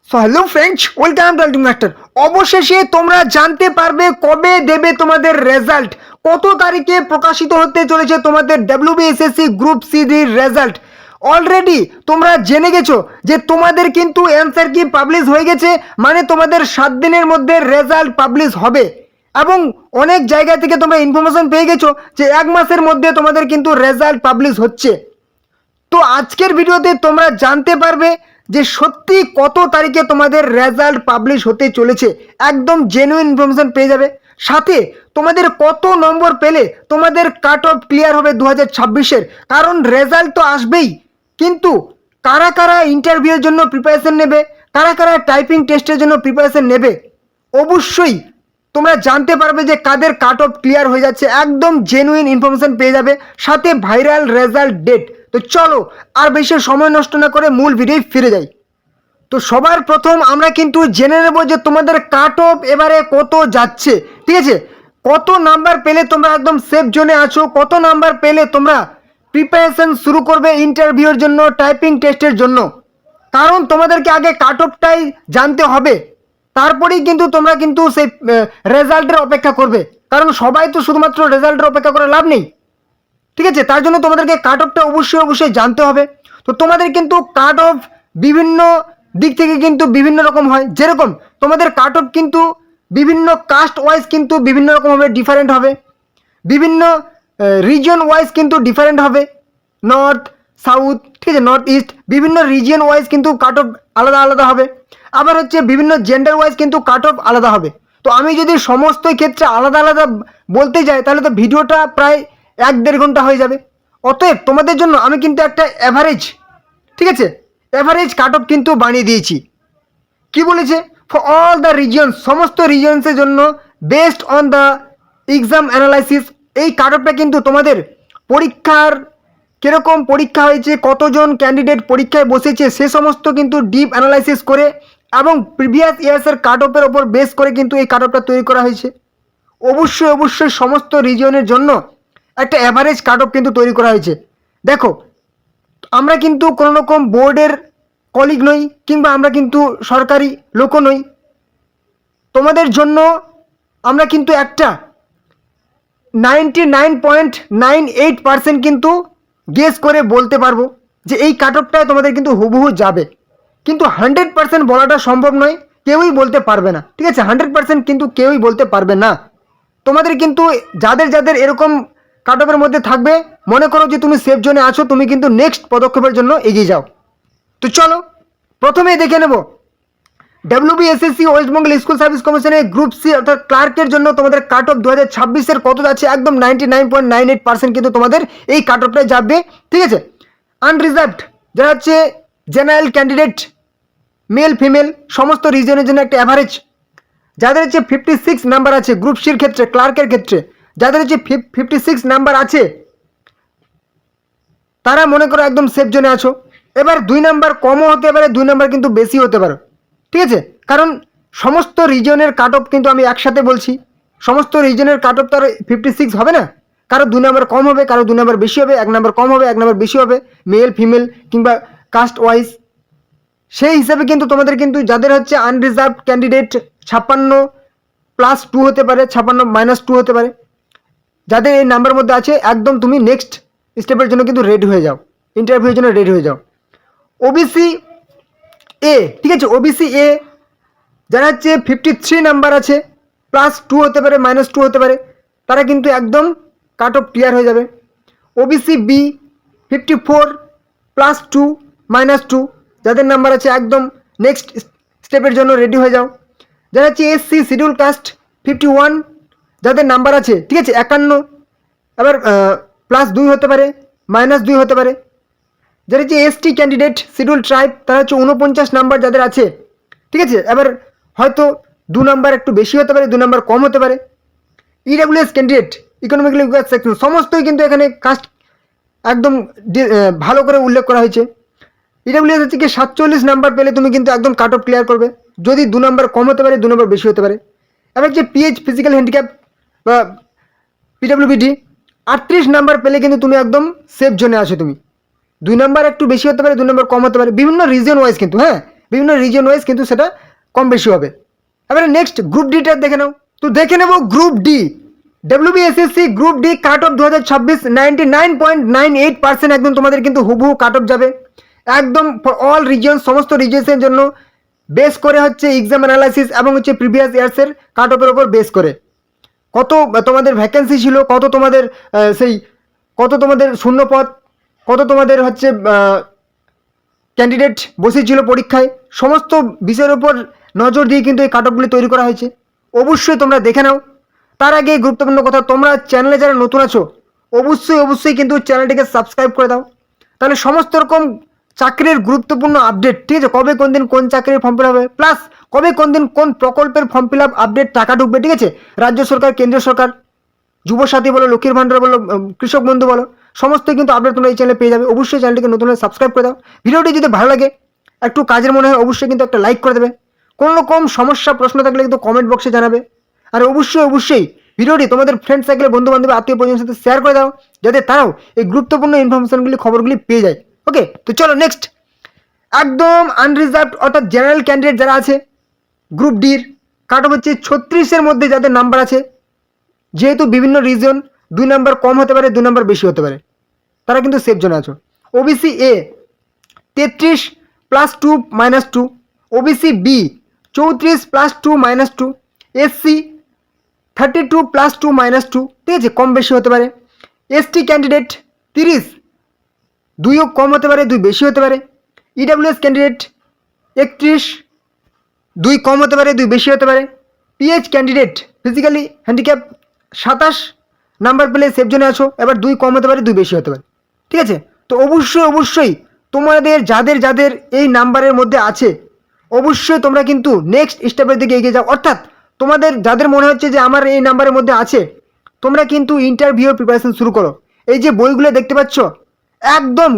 So hello friends, welcome to ultimate master. অবশেষে তোমরা জানতে পারবে কবে দেবে তোমাদের রেজাল্ট, কত তারিখে প্রকাশিত হতে চলেছে তোমাদের WBSSC group C result. Already তোমরা জেনে গেছো যে তোমাদের কিন্তু অ্যান্সার কি পাবলিশ হয়ে গেছে, মানে তোমাদের 7 দিনের মধ্যে রেজাল্ট পাবলিশ হবে। এবং অনেক জায়গা থেকে তোমরা ইনফরমেশন পেয়ে গেছো যে 1 মাসের মধ্যে তোমাদের কিন্তু রেজাল্ট পাবলিশ হচ্ছে। তো আজকের ভিডিওতে তোমরা জানতে পারবে যে সত্যি কত তারিখে তোমাদের রেজাল্ট পাবলিশ হতে চলেছে, একদম জেনুইন ইনফরমেশন পেয়ে যাবে। সাথে তোমাদের কত নম্বর পেলে তোমাদের কাট অফ ক্লিয়ার হবে 2026-এর, কারণ রেজাল্ট তো আসবেই, কিন্তু কারা কারা ইন্টারভিউর জন্য প্রিপারেশন নেবে, কারা কারা টাইপিং টেস্টের জন্য প্রিপারেশন নেবে, অবশ্যই তোমরা জানতে পারবে যে কাদের কাট অফ ক্লিয়ার হয়ে যাচ্ছে, একদম জেনুইন ইনফরমেশন পেয়ে যাবে, সাথে ভাইরাল রেজাল্ট ডেট। তো চলো আর বেশি সময় নষ্ট না করে মূল ভিডিও ফিরে যাই। তো সবার প্রথম আমরা কিন্তু জেনে নেব যে তোমাদের কাট অফ এবারে কত যাচ্ছে, ঠিক আছে? কত নাম্বার পেলে তোমরা একদম সেফ জোনে আছো, কত নাম্বার পেলে তোমরা প্রিপারেশন শুরু করবে ইন্টারভিউর জন্য, টাইপিং টেস্টের জন্য। কারণ তোমাদেরকে আগে কাট অফটাই জানতে হবে, তারপরেই কিন্তু তোমরা কিন্তু সেই রেজাল্টের অপেক্ষা করবে, কারণ সবাই তো শুধুমাত্র রেজাল্টের অপেক্ষা করে লাভ নেই, ঠিক আছে? তার জন্য তোমাদেরকে কাট অফটা অবশ্যই জানতে হবে। তো তোমাদের কিন্তু কাট অফ বিভিন্ন দিক থেকে কিন্তু বিভিন্ন রকম হয়, যেরকম তোমাদের কাট অফ কিন্তু বিভিন্ন কাস্ট ওয়াইজ কিন্তু বিভিন্ন রকম হবে, ডিফারেন্ট হবে, বিভিন্ন রিজন ওয়াইজ কিন্তু ডিফারেন্ট হবে, নর্থ সাউথ, ঠিক আছে, নর্থ ইস্ট, বিভিন্ন রিজিয়ন ওয়াইজ কিন্তু কাট অফ আলাদা আলাদা হবে। আবার হচ্ছে বিভিন্ন জেন্ডার ওয়াইজ কিন্তু কাট অফ আলাদা হবে। তো আমি যদি সমস্ত ক্ষেত্রে আলাদা আলাদা বলতে যাই তাহলে তো ভিডিওটা প্রায় 1-1.5 ঘন্টা হয়ে যাবে। অতএব তোমাদের জন্য আমি কিন্তু একটা অ্যাভারেজ, ঠিক আছে, অ্যাভারেজ কাট অফ কিন্তু বানিয়ে দিয়েছি। কি বলেছে? ফর অল দ্য রিজিয়ন, সমস্ত রিজিয়ন্সের জন্য based on the exam analysis. এই কাট অফটা কিন্তু তোমাদের পরীক্ষার কীরকম পরীক্ষা হয়েছে, কতজন ক্যান্ডিডেট পরীক্ষায় বসেছে, সে সমস্ত কিন্তু ডিপ অ্যানালাইসিস করে এবং প্রিভিয়াস ইয়ার্সের কাট অফের ওপর বেস করে কিন্তু এই কাট অফটা তৈরি করা হয়েছে। অবশ্যই সমস্ত রিজিয়নের জন্য একটা অ্যাভারেজ কাট অফ কিন্তু তৈরি করা হয়েছে। দেখো, আমরা কিন্তু কোনো রকম বোর্ডের কলিগ নই, কিংবা আমরা কিন্তু সরকারি লোকও নই। তোমাদের জন্য আমরা কিন্তু একটা 99.98% কিন্তু গেস করে বলতে পারবো যে এই কাট অফটায় তোমাদের কিন্তু হুবহু যাবে, কিন্তু 100% বলাটা সম্ভব নয়, কেউই বলতে পারবে না, ঠিক আছে? 100% কিন্তু কেউই বলতে পারবে না। তোমাদের কিন্তু যাদের যাদের এরকম কাট অফের মধ্যে থাকবে, মনে করো যে তুমি সেফ জোনে আছো, তুমি কিন্তু নেক্সট পদক্ষেপের জন্য এগিয়ে যাও। তো চলো প্রথমেই দেখে নেব WBSSC West Bengal school service কমিশনের গ্রুপ সি অর্থাৎ ক্লার্কের জন্য তোমাদের কাট অফ 2026-এর কত যাচ্ছে। একদম 99.98% কিন্তু তোমাদের এই কাট অফটায় যাবে, ঠিক আছে? আনরিজার্ভড যারা হচ্ছে জেনারেল ক্যান্ডিডেট, মেল ফিমেল সমস্ত রিজনের জন্য একটা অ্যাভারেজ, যাদের হচ্ছে 56 নাম্বার আছে গ্রুপ সির ক্ষেত্রে, ক্লার্কের ক্ষেত্রে যাদের হচ্ছে 56 নাম্বার আছে, তারা মনে করো একদম সেফ জোনে আছো। এবার 2 নাম্বার কমও হতে পারে, 2 নাম্বার কিন্তু বেশি হতে পারে, ঠিক আছে? কারণ সমস্ত রিজনের কাট অফ কিন্তু আমি একসাথে বলছি, সমস্ত রিজনের কাট অফ তো আর 56 হবে না, কারো 2 নাম্বার কম হবে, কারো 2 নাম্বার বেশি হবে, 1 নাম্বার কম হবে, 1 নাম্বার বেশি হবে, মেল ফিমেল কিংবা কাস্ট ওয়াইজ। সেই হিসাবে কিন্তু তোমাদের কিন্তু যাদের হচ্ছে আনরিজার্ভ ক্যান্ডিডেট 56+2 হতে পারে, 56-2 হতে পারে, যাদের এই নাম্বার মধ্যে আছে, একদম তুমি নেক্সট স্টেপের জন্য কিন্তু রেডি হয়ে যাও, ইন্টারভিউর জন্য রেডি হয়ে যাও। ওবিসি এ, ঠিক আছে, ওবিসি এ যারা হচ্ছে 53 নাম্বার আছে, +2 হতে পারে, -2 হতে পারে, তারা কিন্তু একদম কাট অফ ক্লিয়ার হয়ে যাবে। ওবিসি বি 54+2 -2 যাদের নাম্বার আছে, একদম নেক্সট স্টেপের জন্য রেডি হয়ে যাও। যারা হচ্ছে এসসি শিডিউল কাস্ট 51 যাদের নাম্বার আছে, ঠিক আছে, 51, আবার +2 হতে পারে, -2 হতে পারে। যারা হচ্ছে এসটি ক্যান্ডিডেট শিডিউল ট্রাইব, তারা হচ্ছে 49 নাম্বার যাদের আছে, ঠিক আছে, এবার হয়তো 2 নাম্বার একটু বেশি হতে পারে, 2 নাম্বার কম হতে পারে। EWS candidate, economically weaker section, সমস্তই কিন্তু এখানে কাস্ট একদম ভালো করে উল্লেখ করা হয়েছে। ইডাব্লিউএস হচ্ছে কি 47 নাম্বার পেলে তুমি কিন্তু একদম কাট অফ ক্লিয়ার করবে, যদি 2 নাম্বার কম হতে পারে, 2 নাম্বার বেশি হতে পারে। এবার যে পিএইচ ফিজিক্যাল হ্যান্ডিক্যাপ বা পিডাব্লিউবিডি 38 নাম্বার পেলে কিন্তু তুমি একদম সেফ জোনে আছো। তুমি 2 নাম্বার একটু বেশি হতে পারে, 2 নাম্বার কম হতে পারে, বিভিন্ন রিজন ওয়াইজ কিন্তু, হ্যাঁ, বিভিন্ন রিজন ওয়াইজ কিন্তু সেটা কম বেশি হবে। এবারে নেক্সট গ্রুপ ডিটা দেখে নাও। তো দেখে নেব group D, WBSSC group D cut off 2026 99.98% একদম তোমাদের কিন্তু হুবহু কাট অফ যাবে একদম ফর অল রিজন, সমস্ত রিজনের জন্য বেস করে হচ্ছে এক্সাম অ্যানালাইসিস এবং হচ্ছে প্রিভিয়াস ইয়ার্সের কাট অফের ওপর বেস করে কত তোমাদের ভ্যাকেন্সি ছিল, কত তোমাদের কত তোমাদের শূন্যপদ, কত তোমাদের হচ্ছে ক্যান্ডিডেট বসেছিল পরীক্ষায়, সমস্ত বিষয়ের উপর নজর দিয়ে কিন্তু এই কাট অফগুলি তৈরি করা হয়েছে। অবশ্যই তোমরা দেখে নাও। তার আগে গুরুত্বপূর্ণ কথা, তোমরা চ্যানেলে যারা নতুন আছো অবশ্যই কিন্তু চ্যানেলটিকে সাবস্ক্রাইব করে দাও, তাহলে সমস্ত রকম চাকরির গুরুত্বপূর্ণ আপডেট, ঠিক আছে, কবে কোন দিন কোন চাকরির ফর্ম ফিল আপ হবে, প্লাস কবে কোন দিন কোন প্রকল্পের ফর্ম ফিল আপ আপডেট টাকা ঢুকবে, ঠিক আছে, রাজ্য সরকার, কেন্দ্রীয় সরকার, যুবসাথী বলো, লক্ষ্মীর ভান্ডার বলো, কৃষক বন্ধু বলো, সমস্ত কিন্তু আপডেট তোমরা এই চ্যানেলে পেয়ে যাবে। অবশ্যই চ্যানেলটিকে নতুন হলে সাবস্ক্রাইব করে দাও। ভিডিওটি যদি ভালো লাগে, একটু কাজের মনে হয়, অবশ্যই কিন্তু একটা লাইক করে দেবে। কোনো রকম সমস্যা প্রশ্ন থাকলে কিন্তু কমেন্ট বক্সে জানাবে। আর অবশ্যই ভিডিওটি তোমাদের ফ্রেন্ড সার্কেলে, বন্ধু বান্ধব, আত্মীয় পরিজনের সাথে শেয়ার করে দাও, যাতে তারাও এই গুরুত্বপূর্ণ ইনফরমেশনগুলি, খবরগুলি পেয়ে যায়। ওকে, তো চলো নেক্সট, একদম আনরিজার্ভড অর্থাৎ জেনারেল ক্যান্ডিডেট যারা আছে গ্রুপ ডির কাট অফ হচ্ছে 36-এর মধ্যে যাদের নাম্বার আছে, যেহেতু বিভিন্ন রিজন 2 নাম্বার কম হতে পারে, 2 নাম্বার বেশি হতে পারে, তারা কিন্তু সেফ জোনে আছো। OBC A 33 + 2 - 2, OBC B 34 + 2 - 2, SC 32 + 2 - 2, ঠিক আছে, কম বেশি হতে পারে। এসটি ক্যান্ডিডেট 30, 2ও কম হতে পারে, 2 বেশি হতে পারে। ইডাব্লিউএস ক্যান্ডিডেট 31, 2 কম হতে পারে, 2 বেশি হতে পারে। PH candidate physically handicap 27 number পেলে সেফ জোনে আছো, এবার 2 কম হতে পারে, 2 বেশি হতে পারে, ঠিক আছে। তো অবশ্যই তোমাদের যাদের এই নাম্বারের মধ্যে আছে, অবশ্যই তোমরা কিন্তু নেক্সট স্টেপের দিকে এগিয়ে যাও। অর্থাৎ তোমাদের যাদের মনে হচ্ছে যে আমার এই নাম্বারের মধ্যে আছে, তোমরা কিন্তু ইন্টারভিউর প্রিপারেশন শুরু করো। এই যে বইগুলো দেখতে পাচ্ছ, একদম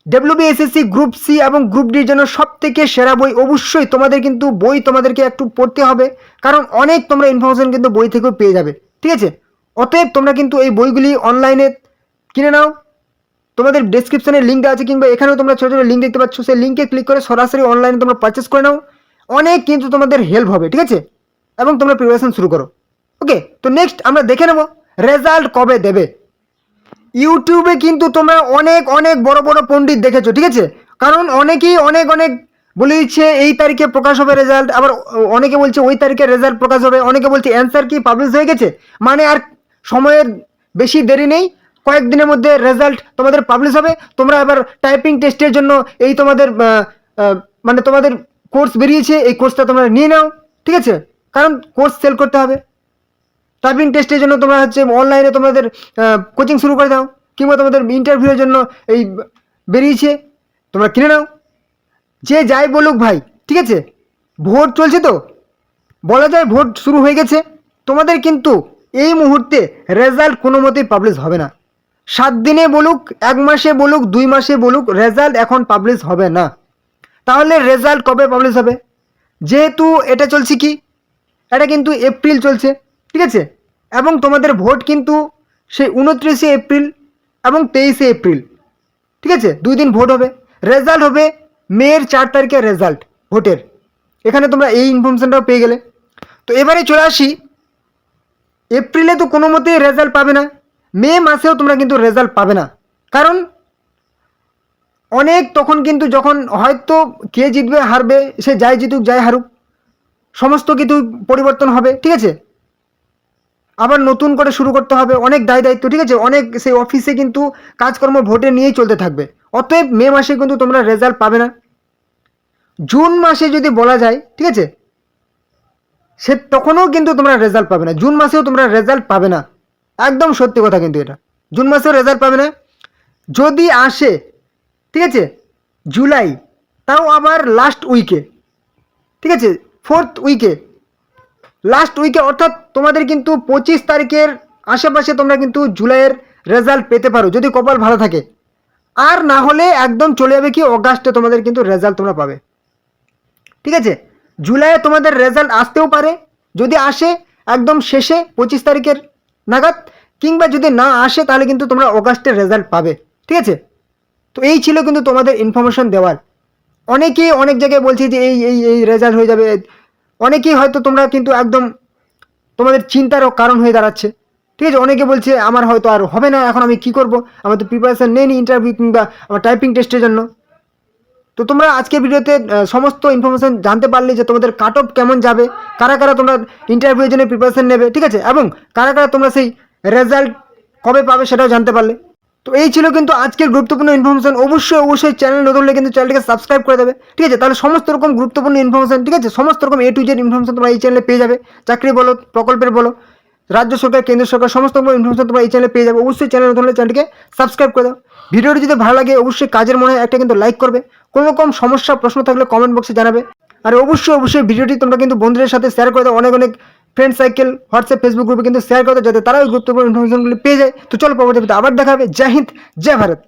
ডাব্লিউবিএসএসসি গ্রুপ সি এবং গ্রুপ ডির জন্য সব থেকে সেরা বই। অবশ্যই তোমাদের কিন্তু বই তোমাদেরকে একটু পড়তে হবে, কারণ অনেক তোমরা ইনফরমেশন কিন্তু বই থেকেও পেয়ে যাবে, ঠিক আছে। অতএব তোমরা কিন্তু এই বইগুলি অনলাইনে কিনে নাও, তোমাদের ডেসক্রিপশনে লিঙ্ক দেওয়া আছে, কিংবা এখানেও তোমরা ছোটো ছোটো লিঙ্ক দেখতে পাচ্ছ, সেই লিঙ্কে ক্লিক করে সরাসরি অনলাইনে তোমরা পারচেস করে নাও। অনেক কিন্তু তোমাদের হেল্প হবে, ঠিক আছে, এবং তোমরা প্রিপারেশন শুরু করো। ওকে, তো নেক্সট আমরা দেখে নেব রেজাল্ট কবে দেবে। ইউটিউবে কিন্তু তোমরা অনেক বড় পণ্ডিত দেখেছো, ঠিক আছে, কারণ অনেকেই অনেক বলে দিচ্ছে এই তারিখে প্রকাশ হবে রেজাল্ট, আবার অনেকে বলছে ওই তারিখে রেজাল্ট প্রকাশ হবে, অনেকে বলছে অ্যান্সার কি পাবলিশ হয়ে গেছে, মানে আর সময়ের বেশি দেরি নেই, কয়েকদিনের মধ্যে রেজাল্ট তোমাদের পাবলিশ হবে। তোমরা এবার টাইপিং টেস্টের জন্য এই তোমাদের মানে তোমাদের কোর্স বেরিয়েছে, এই কোর্সটা তোমরা নিয়ে নাও, ঠিক আছে, কারণ কোর্স সেল করতে হবে। টাইপিং টেস্টের জন্য তোমরা হচ্ছে অনলাইনে তোমাদের কোচিং শুরু করে দাও, কিংবা তোমাদের ইন্টারভিউয়ের জন্য এই বেরিয়েছে, তোমরা কিনে নাও। যে যাই বলুক ভাই, ঠিক আছে, ভোট চলছে, তো বলা যায় ভোট শুরু হয়ে গেছে। তোমাদের কিন্তু এই মুহূর্তে রেজাল্ট কোনো মতেই পাবলিশ হবে না। 7 দিনে বলুক, 1 মাসে বলুক, 2 মাসে বলুক, রেজাল্ট এখন পাবলিশ হবে না। তাহলে রেজাল্ট কবে পাবলিশ হবে? যেহেতু এটা চলছে কি, এটা কিন্তু এপ্রিল চলছে, ঠিক আছে, এবং তোমাদের ভোট কিন্তু সেই 29শে এপ্রিল এবং 23শে এপ্রিল, ঠিক আছে, 2 দিন ভোট হবে। রেজাল্ট হবে মের 4 তারিখে রেজাল্ট ভোটের। এখানে তোমরা এই ইনফরমেশনটাও পেয়ে গেলে। তো এবারে চলে আসি, এপ্রিলে তো কোনো মতেই রেজাল্ট পাবে না, মে মাসেও তোমরা কিন্তু রেজাল্ট পাবে না, কারণ অনেক তখন কিন্তু যখন হয়তো কে জিতবে হারবে, সে যাই জিতুক যাই হারুক, সমস্ত কিছু পরিবর্তন হবে, ঠিক আছে, আবার নতুন করে শুরু করতে হবে, অনেক দায়িত্ব, ঠিক আছে, অনেক সেই অফিসে কিন্তু কাজকর্ম ভোটে নিয়েই চলতে থাকবে। অতএব মে মাসে কিন্তু তোমরা রেজাল্ট পাবে না। জুন মাসে যদি বলা যায়, ঠিক আছে, সে তখনও কিন্তু তোমরা রেজাল্ট পাবে না, জুন মাসেও তোমরা রেজাল্ট পাবে না, একদম সত্যি কথা কিন্তু এটা, জুন মাসেও রেজাল্ট পাবে না। যদি আসে, ঠিক আছে, জুলাই, তাও আবার লাস্ট উইকে, ঠিক আছে, 4th উইকে, লাস্ট উইকে, অর্থাৎ তোমাদের কিন্তু 25 তারিখের আশেপাশে তোমরা কিন্তু জুলাইয়ের রেজাল্ট পেতে পারো, যদি কপাল ভালো থাকে। আর না হলে একদম চলে যাবে কি অগাস্টে তোমাদের কিন্তু রেজাল্ট তোমরা পাবে, ঠিক আছে। জুলাইয়ে তোমাদের রেজাল্ট আসতেও পারে, যদি আসে একদম শেষে 25 তারিখের নাগাদ, কিংবা যদি না আসে তাহলে কিন্তু তোমরা অগাস্টের রেজাল্ট পাবে, ঠিক আছে। তো এই ছিল কিন্তু তোমাদের ইনফরমেশন দেওয়ার। অনেকেই অনেক জায়গায় বলছে যে এই রেজাল্ট হয়ে যাবে, অনেকেই হয়তো তোমরা কিন্তু একদম তোমাদের চিন্তারও কারণ হয়ে দাঁড়াচ্ছে। ঠিক আছে, অনেকে বলছে আমার হয়তো আর হবে না, এখন আমি কি করব, আমার তো প্রিপারেশন নেই ইন্টারভিউ কিংবা আমার টাইপিং টেস্টের জন্য। তো তোমরা আজকে ভিডিওতে সমস্ত ইনফরমেশন জানতে পারলে যে তোমাদের কাট অফ কেমন যাবে, কারা কারা তোমরা ইন্টারভিউর জন্য প্রিপারেশন নেবে, ঠিক আছে, এবং কারা কারা তোমরা সেই রেজাল্ট কবে পাবে সেটাও জানতে পারলে। তো এই ছিল কিন্তু আজকের গুরুত্বপূর্ণ ইনফরমেশন। অবশ্যই চ্যানেল নতুন হলে কিন্তু চ্যানেলটিকে সাবস্ক্রাইব করে দেবে, ঠিক আছে, তাহলে সমস্ত রকম গুরুত্বপূর্ণ ইনফরমেশন, ঠিক আছে, সমস্ত রকম A to Z ইনফরমেশন তোমরা এই চ্যানেলে পেয়ে যাবে। চাকরি বলো, প্রকল্পের বলো, রাজ্য সরকার, কেন্দ্র সরকার, সমস্ত রকম ইনফরমেশন তোমরা এই চ্যানেলে পেয়ে যাবে। অবশ্যই চ্যানেল নতুন হলে চ্যানেলটিকে সাবস্ক্রাইব করে দাও। ভিডিওটি যদি ভালো লাগে অবশ্যই কাজের মনে হয় একটা কিন্তু লাইক করবে। কোনো রকম সমস্যা প্রশ্ন থাকলে কমেন্ট বক্সে জানাবে। আর অবশ্যই ভিডিওটি তোমরা কিন্তু বন্ধুদের সাথে শেয়ার করে দাও, অনেক ফ্রেন্ড সাইকেল, হোয়াটসঅ্যাপ, ফেসবুক গ্রুপে কিন্তু শেয়ার করে দাও, যাতে তারা ওই গুরুত্বপূর্ণ ইনফরমেশনগুলি পেয়ে যায়। তো চলো পরবর্তী ভিডিওতে আবার দেখা হবে। জয় হিন্দ, জয় ভারত।